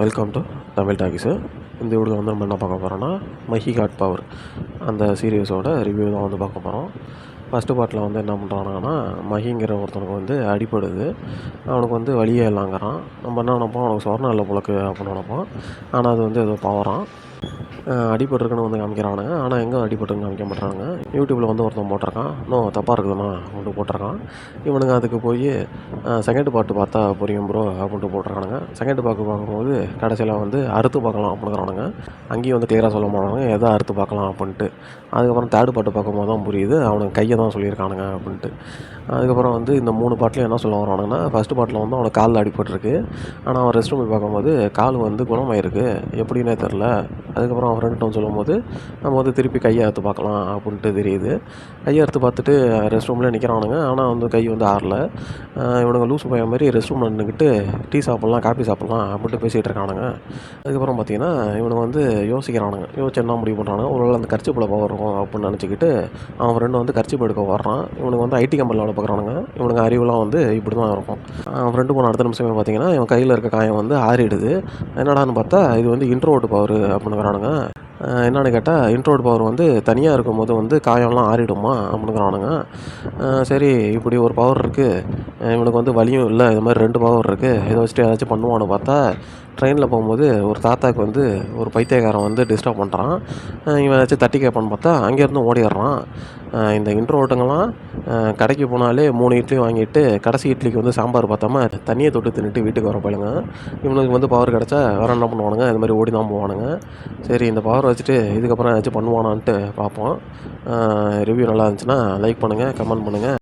Welcome to Tamil டாக்கிஸு. இந்த வீடியோவில் வந்து நம்ம என்ன பார்க்க போகிறோன்னா, மஹி காட் பவர் அந்த சீரியஸோட ரிவ்யூ தான் வந்து பார்க்க போகிறோம். ஃபஸ்ட்டு பார்ட்டில் வந்து என்ன பண்ணுறாங்கன்னா, மஹிங்கிற ஒருத்தனுக்கு வந்து அடிப்படுது. அவனுக்கு வந்து வழியே இல்லைங்கிறான். நம்ம என்ன நினைப்போம், அவனுக்கு சொர்ணம் இல்லை போலக்கு அப்படின்னு நினைப்போம். ஆனால் அது வந்து ஏதோ பவரான். அடிபட்டுருக்குன்னு வந்து காமிக்கிறானுங்க. ஆனால் எங்கே அடிபட்டுருக்குன்னு காமிக்க மாட்டாங்க. யூடியூப்பில் வந்து ஒருத்தன் போட்டிருக்கான், இன்னும் தப்பாக இருக்குதுண்ணா அப்படின்ட்டு போட்டிருக்கான். இவனுங்க அதுக்கு போய் செகண்ட் பார்ட்டு பார்த்தா புரியும் ப்ரோ அப்படின்ட்டு போட்டிருக்கானுங்க. செகண்ட் பார்க்கும்போது கடைசியில் வந்து அறுத்து பார்க்கலாம் அப்படிங்கிறானுங்க. அங்கேயும் வந்து கிளியராக சொல்ல மாட்டானுங்க எதை அறுத்து பார்க்கலாம் அப்படின்ட்டு. அதுக்கப்புறம் தேர்ட் பார்ட்டு பார்க்கும்போது தான் புரியுது அவனுக்கு கையை தான் சொல்லியிருக்கானுங்க அப்படின்ட்டு. அதுக்கப்புறம் வந்து இந்த 3 பார்ட்லையும் என்ன சொல்ல வரானுங்கன்னா, ஃபஸ்ட்டு பார்ட்டில் வந்து அவனுக்கு காலில் அடிபட்டுருக்கு. ஆனால் அவன் ரெஸ்ட் ரூம் போய் பார்க்கும்போது கால் வந்து குணமாயிருக்கு, எப்படின்னே தெரில. அதுக்கப்புறம் அவன் ஃப்ரெண்ட்கிட்ட சொல்லும்போது நம்ம வந்து திருப்பி கையை அறுத்து பார்க்கலாம் அப்படின்ட்டு தெரியுது. கையை அறுத்து பார்த்துட்டு ரெஸ்ட் ரூம்லேயே நிற்கிறானுங்க. ஆனால் வந்து கை வந்து ஆறல. இவனுங்க லூஸ் பையன் மாதிரி ரெஸ்ட் ரூமில் நின்றுக்கிட்டு டீ சாப்பிட்லாம் காஃபி சாப்பிட்லாம் அப்படின்ட்டு பேசிகிட்டு இருக்கானுங்க. அதுக்கப்புறம் பார்த்தீங்கன்னா இவனுங்க வந்து யோசிக்கிறானுங்க. யோசிச்சு என்ன முடிவு பண்ணுறானுங்க, ஒருவேளை அந்த கர்ச்சிப்பில் பவர் இருக்கும் அப்படின்னு நினச்சிக்கிட்டு அவன் ஃப்ரெண்டு வந்து கர்ச்சிப் எடுக்க வர்றான். இவனுக்கு வந்து ஐடி கம்பெனியில் வேலை பார்க்குறானுங்க. இவனுக்கு அறிவுலாம் வந்து இப்படி தான் இருக்கும். அவன் ஃப்ரெண்டு போன அடுத்த நிமிஷமே பார்த்தீங்கன்னா இவன் கையில் இருக்க காயம் வந்து ஆறிடுது. என்னடான்னு பார்த்தா இது வந்து இன்ட்ரோவர்ட் பவர் அப்படிங்கிறானுங்க. என்னென்னு கேட்டால், இன்ட்ரோவர்ட் பவர் வந்து தனியாக இருக்கும்போது வந்து காயம்லாம் ஆறிடுமா அப்படிங்கிறானுங்க. சரி இப்படி ஒரு பவர் இருக்குது, இவனுக்கு வந்து வலியும் இல்லை, இது மாதிரி 2 பவர் இருக்குது, இதை வச்சுட்டு ஏதாச்சும் பண்ணுவான்னு பார்த்தா, ட்ரெயினில் போகும்போது ஒரு தாத்தாவுக்கு வந்து ஒரு பைத்தியக்காரன் வந்து டிஸ்டர்ப் பண்ணுறான். இவன் ஏதாச்சும் தட்டி கேட்பான்னு பார்த்தா அங்கேருந்து ஓடிடுறான். இந்த இன்ட்ரோவர்ட்டுங்கெல்லாம் கடைக்கு போனாலே 3 இட்லி வாங்கிட்டு கடைசி இட்லிக்கு வந்து சாம்பார் பார்த்தாம தண்ணியை தொட்டு தின்னுட்டு வீட்டுக்கு வர போயிடுங்க. இவனுக்கு வந்து பவர் கிடச்சா வேறு என்ன பண்ணுவானுங்க, இது மாதிரி ஓடி தான் போவானுங்க. சரி இந்த பவர் வச்சுட்டு இதுக்கப்புறம் ஏதாச்சும் பண்ணுவானான்ட்டு பார்ப்போம். ரிவ்யூ நல்லா இருந்துச்சுன்னா லைக் பண்ணுங்கள், கமெண்ட் பண்ணுங்கள்.